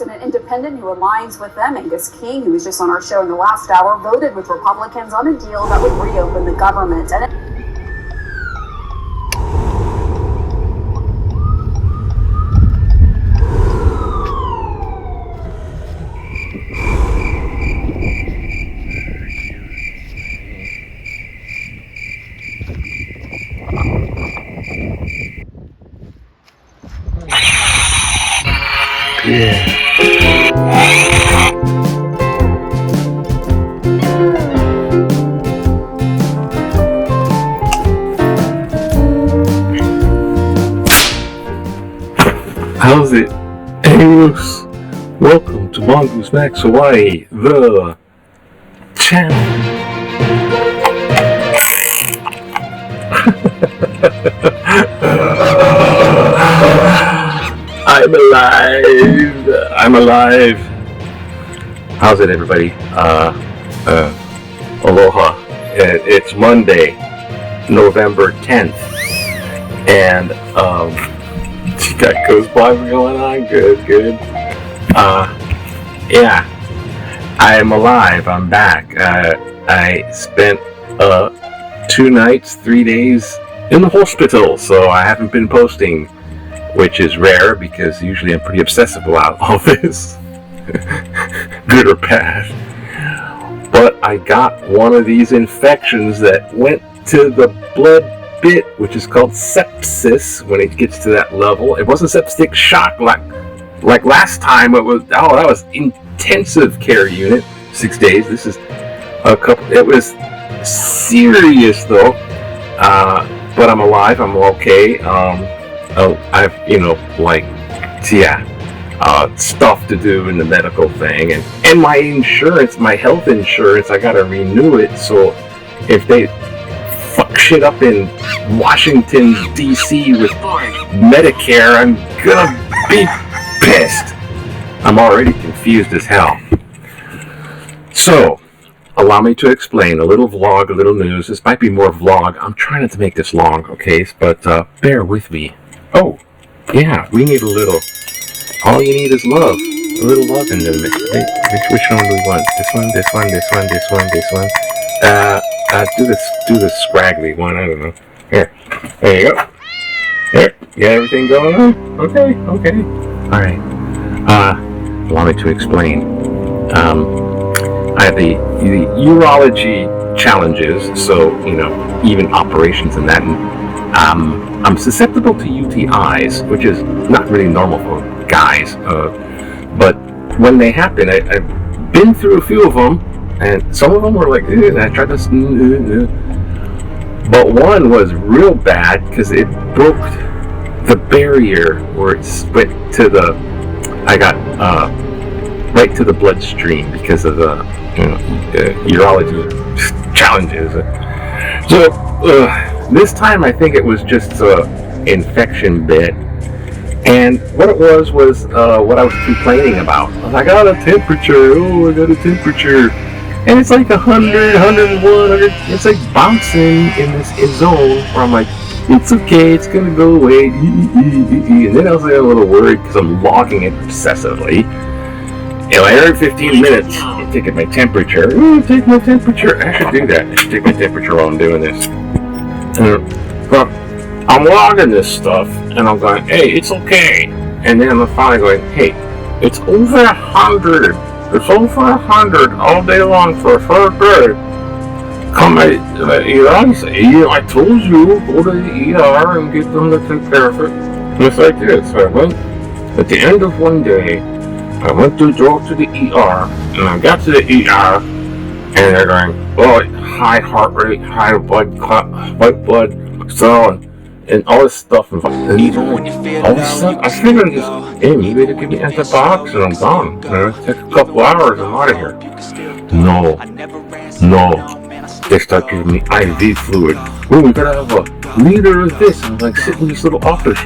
Democrats, and an independent who aligns with them, Angus King, who was just on our show in the last hour, voted with Republicans on a deal that would reopen the government. And Yeah. How's it? Hey, Roos. Welcome to Mongoose Max Hawaii, the channel. I'm alive. I'm alive. How's it, everybody? Aloha. It's Monday, November 10th, and you got Ghost Vibes going on. Good. Yeah, I'm alive. I'm back. I spent 2 nights, 3 days in the hospital, so I haven't been posting, which is rare because usually I'm pretty obsessive about all this, good or bad. But I got one of these infections that went to the blood bit, which is called sepsis. When it gets to that level, it wasn't septic shock like last time. That was intensive care unit, 6 days. This is it was serious though, but I'm alive. I'm okay. I've, stuff to do in the medical thing, and my insurance, my health insurance, I gotta renew it, so if they fuck shit up in Washington, D.C. with Medicare, I'm gonna be pissed. I'm already confused as hell. So, allow me to explain a little vlog, a little news. This might be more vlog. I'm trying not to make this long, okay? But bear with me. Oh, yeah, we need a little. All you need is love. A little love in the mix. Which one do we want? This one. Do the scraggly one. I don't know. Here. There you go. Here. You got everything going on? Okay. All right. Allow me to explain. I have the urology challenges, so, even operations and that. I'm susceptible to UTIs, which is not really normal for guys, but when they happen, I've been through a few of them, and some of them were like, I tried to, but one was real bad because it broke the barrier where it went to I got right to the bloodstream because of the urology challenges. So this time I think it was just infection bit, and what it was what I was complaining about. I got a temperature. I got a temperature, and it's like 100, 101. It's like bouncing in this zone where I'm like, it's okay, it's gonna go away. And then I was like a little worried because I'm logging it obsessively. Every 15 minutes, I'm taking my temperature. Take my temperature. I should do that. I should take my temperature while I'm doing this. But I'm logging this stuff, and I'm going, hey, it's okay. And then I'm finally going, hey, it's over 100. It's over 100 all day long for a third day. Come to the ER and say, I told you, go to the ER and get them to take care of it. Just like this. So I went, at the end of one day, I went to drove to the ER, and I got to the ER, and they're going, high heart rate, high blood white blood cell, and all this stuff. And all of a sudden, I figured hey, maybe they give me antibiotics and I'm gone. It takes a couple hours, I'm out of here. No. They start giving me IV fluid. We gotta have a liter of this. And I'm like, sit in this little office.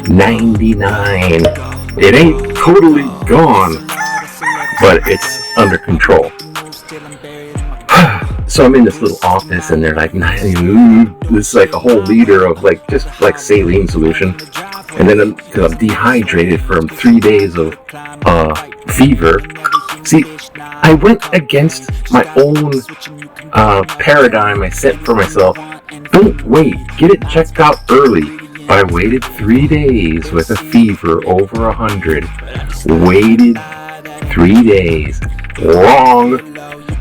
99. It ain't totally gone, but it's under control. So I'm in this little office, and they're like, this is like a whole liter of just like saline solution. And then I'm dehydrated from 3 days of fever. See, I went against my own paradigm I set for myself. Don't wait. Get it checked out early. But I waited 3 days with a fever over 100. Waited 3 days. Wrong.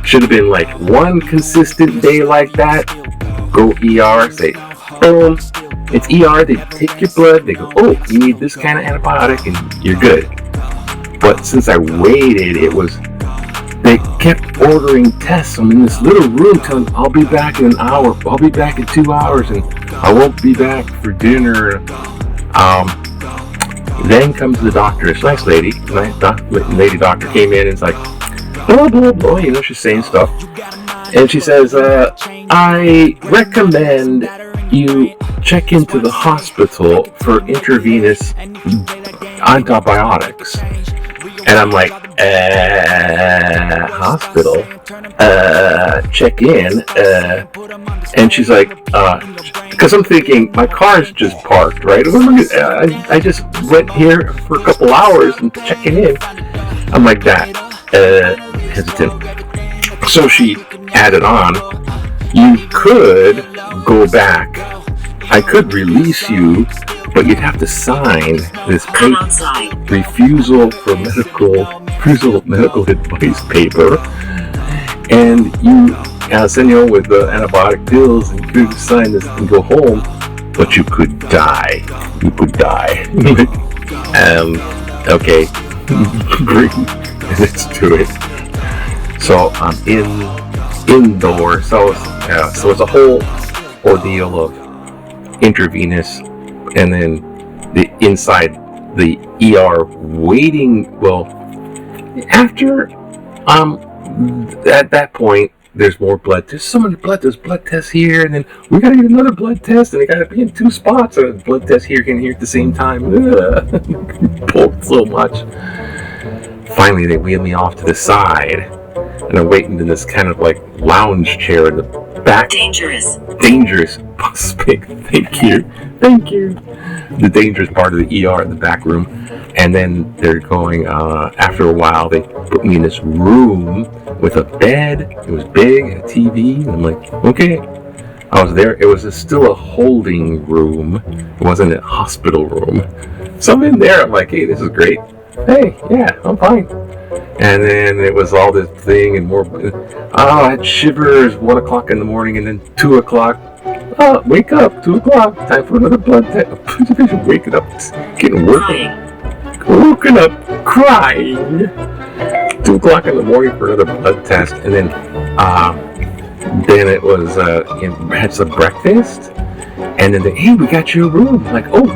Should have been like one consistent day like that. Go ER. Say, boom. It's ER. They take your blood. They go, oh, you need this kind of antibiotic, and you're good. But since I waited, they kept ordering tests. I'm in this little room telling them, I'll be back in an hour. I'll be back in 2 hours, and I won't be back for dinner. Then comes the doctor. This nice lady. Lady doctor came in and it's like, blah, blah, blah. You know, she's saying stuff. And she says, I recommend you check into the hospital for intravenous antibiotics. And I'm like, hospital? Check in? And she's like, because I'm thinking, my car's just parked, right? I just went here for a couple hours and checking in. I'm like that, hesitant. So she added on, you could go back. I could release you, but you'd have to sign this paper, refusal medical advice paper, and you send you home with the antibiotic pills, and you could sign this and go home, but you could die. You could die. Okay, let's do it. So I'm indoor. So it's a whole ordeal of intravenous, and then the inside the ER waiting. Well, after at that point, there's more blood. There's so many blood. There's blood tests here, and then we gotta get another blood test, and they gotta be in 2 spots. And blood test here and here at the same time. Pulled so much. Finally, they wheeled me off to the side, and I'm waiting in this kind of like lounge chair in the back. Dangerous. Thank you. The dangerous part of the ER in the back room. And then they're going, after a while, they put me in this room with a bed. It was big, a TV. And I'm like, okay. I was there. It was still a holding room. It wasn't a hospital room. So I'm in there. I'm like, hey, this is great. Hey, yeah, I'm fine. And then it was all this thing and more. I had shivers 1 o'clock in the morning, and then 2 o'clock. Wake up, 2 o'clock. Time for another blood test. Waking up, getting woken up, crying. 2 o'clock in the morning for another blood test, and then it was had some breakfast, and then hey, we got you a room. I'm like, oh,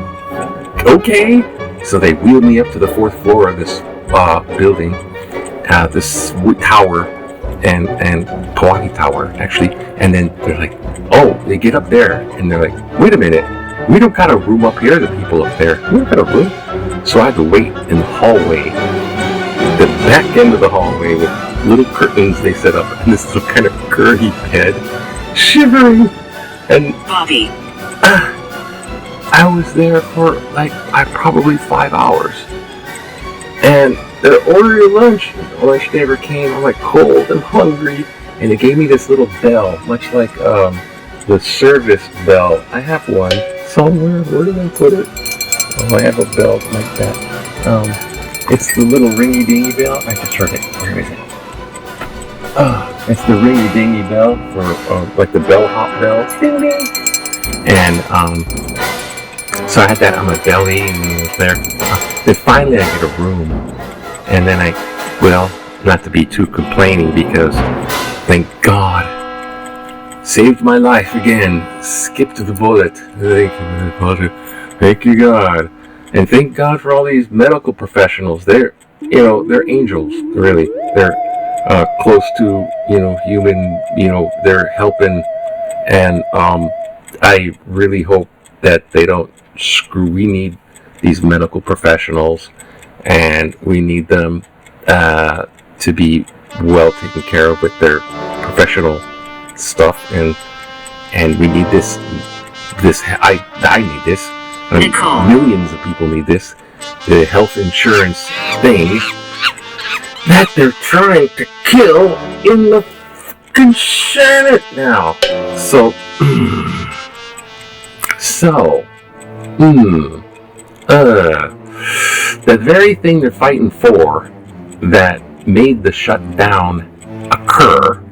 okay. So they wheeled me up to the 4th floor of this building, this tower, and Hawaii Tower actually. And then they're like, oh, they get up there, and they're like, wait a minute, we don't got a room up here. The people up there, we don't got a room. So I had to wait in the hallway, the back end of the hallway, with little curtains they set up, and this little kind of curly bed, shivering, and Bobby. I was there for probably 5 hours, and they ordered your lunch. Lunch never came. I'm like cold and hungry, and they gave me this little bell, much like the service bell. I have one somewhere. Where did I put it? Oh, I have a bell like that. It's the little ringy dingy bell. I just heard it. Where is it? It's the ringy dingy bell for like the bellhop bell. Ding ding. And so I had that on my belly, and it was there. Then finally I get a room, and then not to be too complaining, because thank God, saved my life again. Skipped the bullet. Thank you, God. And thank God for all these medical professionals. They're angels, really. They're close to, human, they're helping. And I really hope that they don't we need these medical professionals, and we need them to be well taken care of with their professional stuff, and we need this I need this. Millions of people need this. The health insurance thing that they're trying to kill in the fucking Senate now. So, the very thing they're fighting for that made the shutdown occur,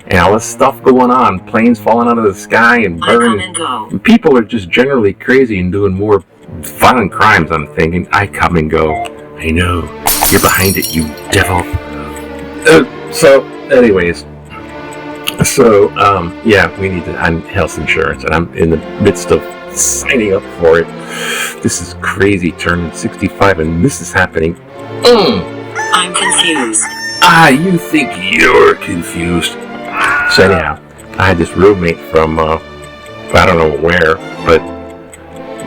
and all this stuff going on, planes falling out of the sky and burning. People are just generally crazy and doing more violent crimes. I'm thinking, I come and go. I know. You're behind it, you devil. We need health insurance, and I'm in the midst of signing up for it. This is crazy, turning 65, and this is happening. I'm confused. You think you're confused. So anyhow, I had this roommate from, I don't know where, but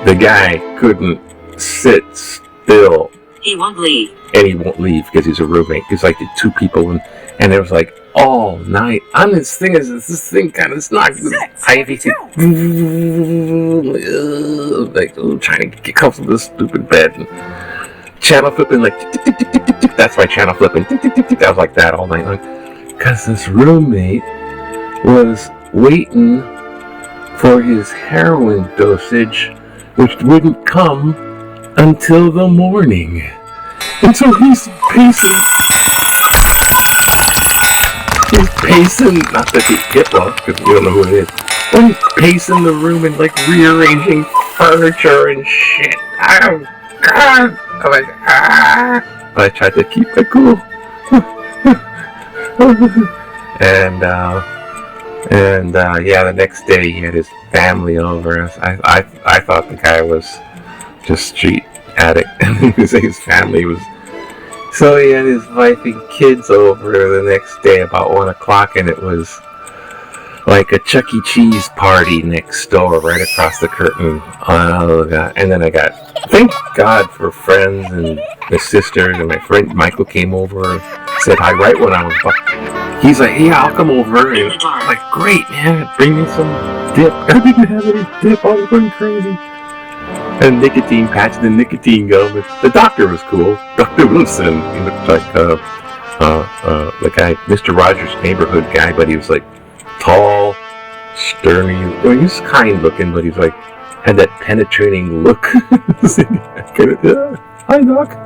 the guy couldn't sit still. He won't leave. And he won't leave because he's a roommate. It's like the two people, and it was like all night. This thing kind of not Ivy. Like trying to get comfortable with this stupid bed. And channel flipping, like that's why channel flipping. I was like that all night long. Because this roommate was waiting for his heroin dosage, which wouldn't come until the morning. And so he's pacing, not that he's HIPAA, because we don't know who it is, but he's pacing the room and like rearranging furniture and shit. Oh, God. I'm like, But I tried to keep it cool. The next day he had his family over. I thought the guy was just street addict, and his family was. So he had his wife and kids over the next day about 1 o'clock, and it was like a Chuck E. Cheese party next door, right across the curtain. Oh God! And then thank God for friends and my sisters, and my friend Michael came over and said hi right when I was back. He's like, yeah, I'll come over. And I'm like, great, man, bring me some dip. I didn't have any dip. I was going crazy. And nicotine patch, the nicotine gum. The doctor was cool. Dr. Wilson. He looked like the guy, Mr. Rogers' Neighborhood guy, but he was like tall, stern. He was kind looking, but he was like had that penetrating look. Hi, Doc.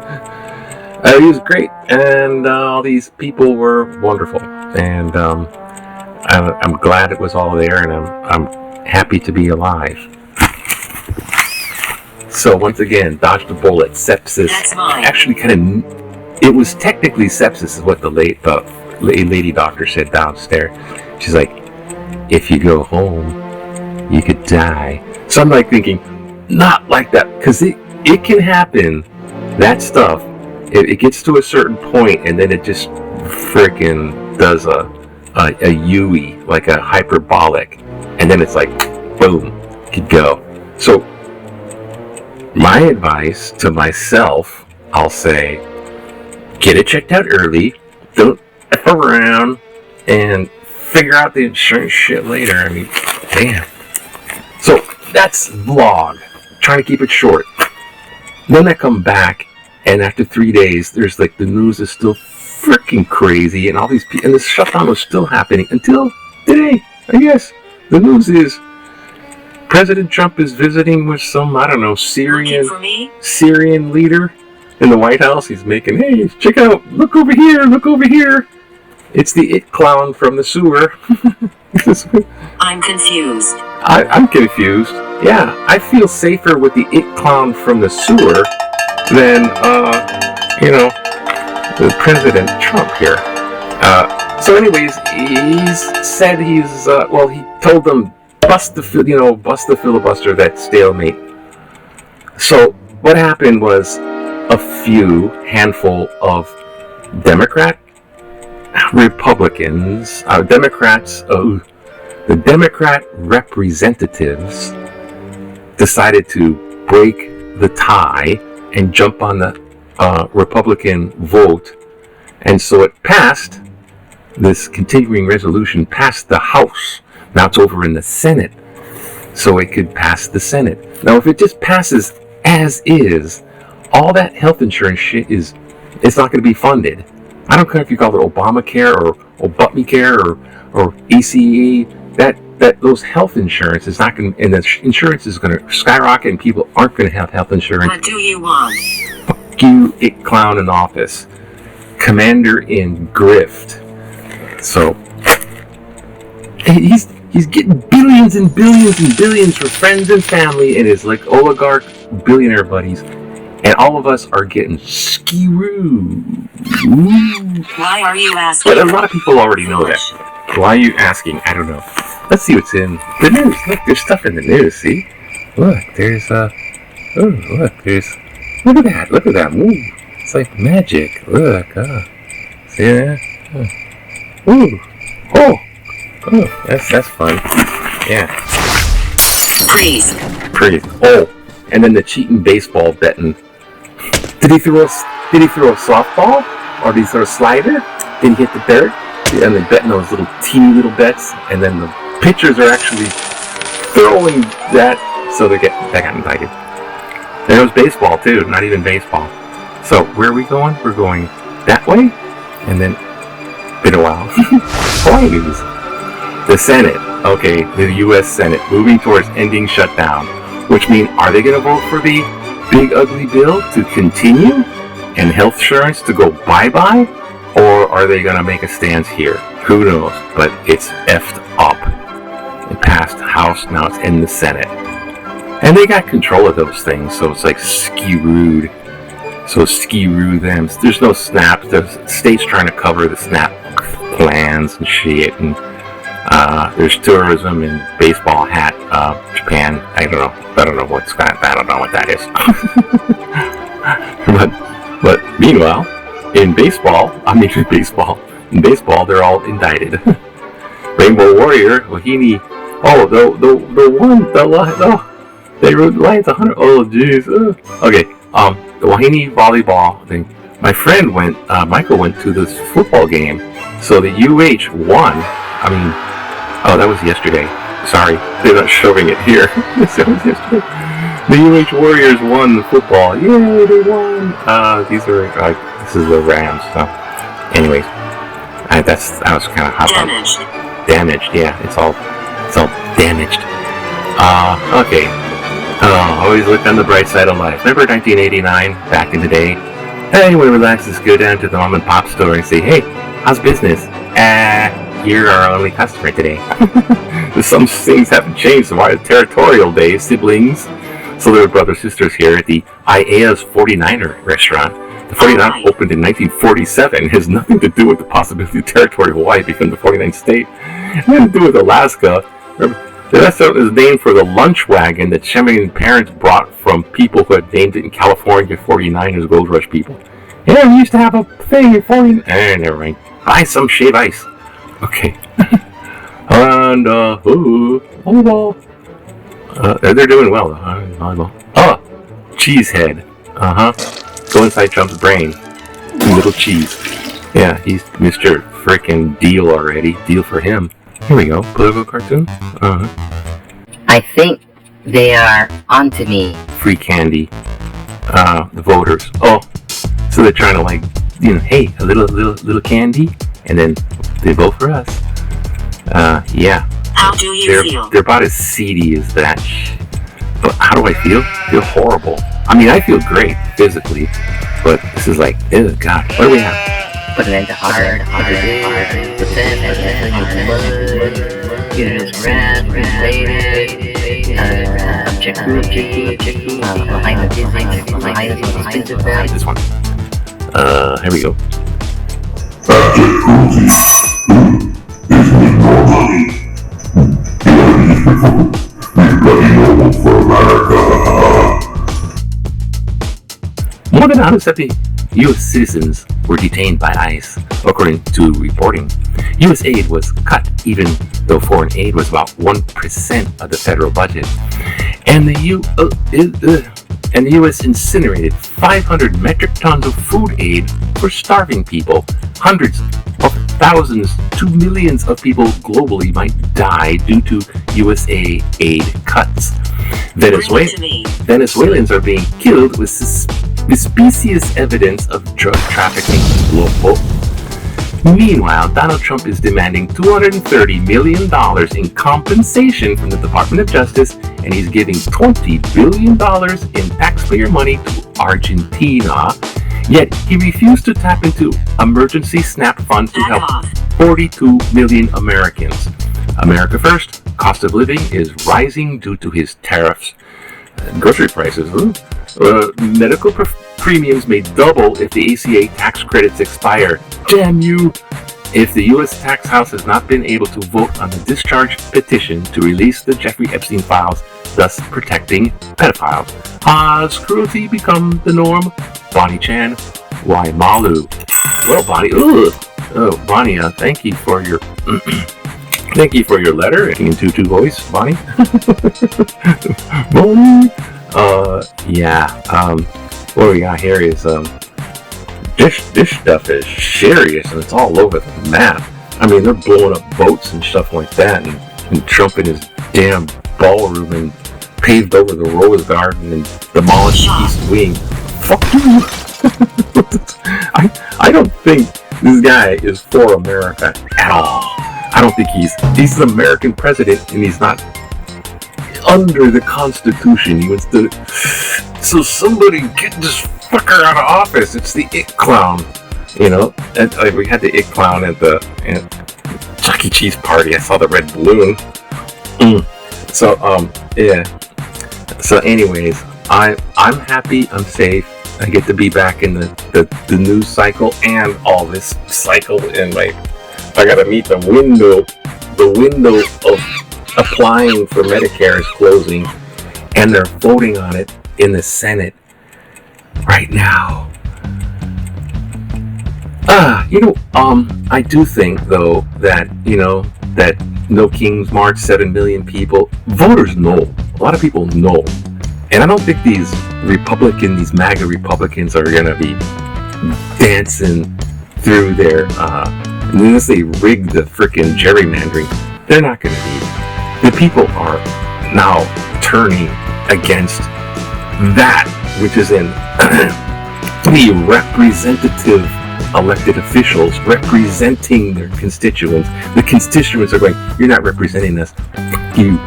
He was great, and all these people were wonderful, and I'm glad it was all there, and I'm happy to be alive. So once again, dodged a bullet. Sepsis. Actually, it was technically sepsis, is what the lady doctor said downstairs. She's like, if you go home, you could die. So I'm like thinking, not like that, because it can happen. That stuff, it gets to a certain point, and then it just freaking does a U-ey, like a hyperbolic, and then it's like, boom, could go. So my advice to myself, I'll say, get it checked out early. Don't F around and figure out the insurance shit later. I mean, damn. So that's vlog. Trying to keep it short. Then I come back, and after 3 days, there's like the news is still freaking crazy, and all these people, and this shutdown was still happening until today. I guess the news is President Trump is visiting with some, I don't know, Syrian leader in the White House. He's making, hey, check out, look over here. It's the it clown from the sewer. I'm confused. I'm confused. Yeah, I feel safer with the it clown from the sewer than, the President Trump here. So anyways, he told them, bust the filibuster, that stalemate. So what happened was a handful of Republicans, the Democrat representatives decided to break the tie and jump on the Republican vote, and so it passed. This continuing resolution passed the House. Now it's over in the Senate. so it could pass the Senate. Now, if it just passes as is, all that health insurance shit it's not going to be funded. I don't care if you call it Obamacare or Obamacare or ACA. That those health insurance is not going to, and the insurance is going to skyrocket, and people aren't going to have health insurance. What do you want? Fuck you, it clown in office, commander in grift. So he's getting billions and billions and billions for friends and family and his like oligarch billionaire buddies, and all of us are getting screwed. Why are you asking? But a lot of people already know that. Why are you asking? I don't know. Let's see what's in the news. Look, there's stuff in the news. See? Look, there's look at that. Look at that move. It's like magic. Look, see that? Ooh, oh, that's fun. Yeah. Freeze. Oh, and then the cheating baseball betting. Did he throw a softball, or did he throw a slider? Did he hit the dirt? And they're betting those teeny little bets, and then the pitchers are actually throwing that, so they got indicted. There was baseball too, not even baseball. So where are we going? We're going that way, and then been a while. Hawaii news. The Senate, okay, the U.S. Senate moving towards ending shutdown, which means are they going to vote for the big ugly bill to continue and health insurance to go bye-bye? Or are they going to make a stance here? Who knows? But it's effed up. It passed the House, now it's in the Senate. And they got control of those things, so it's like skewed. So skew them. There's no SNAP. The state's trying to cover the SNAP plans and shit. And there's tourism and baseball hat. Japan. I don't know what that is. But meanwhile, in baseball, they're all indicted. Rainbow Warrior, Wahine. Oh, they rode Lions 100. Oh, jeez. Okay. The Wahine volleyball thing. My friend Michael went to this football game. So the UH won. That was yesterday. Sorry, they're not showing it here. That was yesterday. The UH Warriors won the football. Yay, they won. This is the Rams. So, anyways, I was kind of hot. Damaged. Yeah, it's all damaged. Okay. Always look on the bright side of life. Remember 1989, back in the day? Hey, when relax, just go down to the mom and pop store and say, hey, how's business? You're our only customer today. Some things haven't changed. So why is Territorial Day, siblings? So there were brothers sisters here at the IA's 49er restaurant. The 49 opened in 1947. It has nothing to do with the possibility of territory of Hawaii becoming the 49th state. It had to do with Alaska. Remember, the restaurant is named for the lunch wagon that Chemerian parents brought from people who had named it in California 49ers Gold Rush people. Yeah, we used to have a thing in 49. Never mind. Buy some shave ice. Okay. And, volleyball. They're doing well, though. Volleyball. Oh, Cheesehead. Go inside Trump's brain. Little cheese. Yeah, he's Mr. Frickin' Deal already. Deal for him. Here we go. Political cartoon. I think they are onto me. Free candy. The voters. Oh, so they're trying to hey, a little candy, and then they vote for us. Yeah. How do you feel? They're about as seedy as that. But how do I feel? I feel horrible. I feel great physically, but this is like, ew, God. What do we have? Put it into hard, This one. Here we go. More than 170 U.S. citizens were detained by ICE, according to reporting. U.S. aid was cut, even though foreign aid was about 1% of the federal budget. And the U.S. incinerated 500 metric tons of food aid for starving people. Hundreds of thousands to millions of people globally might die due to USA aid cuts. Venezuelans are being killed with suspicious evidence of drug trafficking global. Meanwhile, Donald Trump is demanding $230 million in compensation from the Department of Justice, and he's giving $20 billion in taxpayer money to Argentina. Yet, he refused to tap into emergency SNAP funds to help 42 million Americans. America first, cost of living is rising due to his tariffs. Grocery prices, medical premiums may double if the ACA tax credits expire. Damn you! If the U.S. tax house has not been able to vote on the discharge petition to release the Jeffrey Epstein files, thus protecting pedophiles. Has cruelty become the norm? Bonnie Chan, why Malu? Well, Bonnie, oh, Bonnie, thank you for your thank you for your letter in tutu voice, Bonnie. Bonnie. What we got here is this stuff is serious and it's all over the map. I mean, they're blowing up boats and stuff like that, and Trump in his damn ballroom and paved over the Rose Garden and demolished the East Wing. Fuck you! I don't think this guy is for America at all. I don't think he's an American president, and he's not under the Constitution. He wants to. So somebody get this fucker out of office. It's the it clown, you know. And we had the it clown at the Chuck E. Cheese party. I saw the red balloon. So yeah. So anyways, I'm happy. I'm safe. I get to be back in the news cycle and all this cycle, and I gotta meet the window of applying for Medicare is closing, and they're voting on it in the Senate right now. I do think though that that No King's March, 7 million people, voters know. A lot of people know. And I don't think these MAGA Republicans are going to be dancing through their, unless they rig the frickin' gerrymandering, they're not going to be. The people are now turning against that, which is in the representative elected officials representing their constituents. The constituents are going, you're not representing us, you.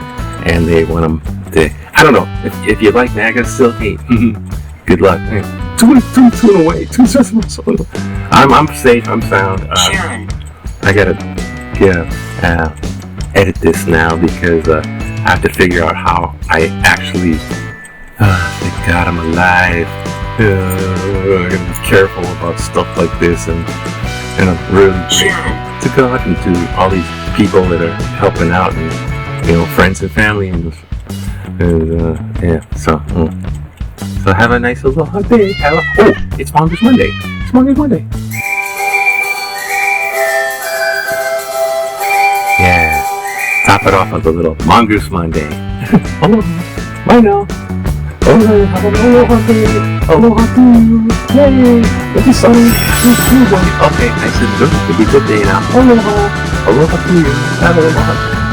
And they want them to, I don't know, if you like MAGA still, hey, good luck. Two away. I'm safe, I'm sound. I gotta edit this now because I have to figure out how I actually, thank God I'm alive. I gotta be careful about stuff like this, and I'm really grateful to God and to all these people that are helping out, and friends and family, and so have a nice little day. It's Mongoose Monday. Yeah, top it off with a little Mongoose Monday. Aloha, bye now. Have an aloha day. Aloha to you. Yay, it's sunny. Okay, I said it's a good day now. Aloha to you. Have an aloha.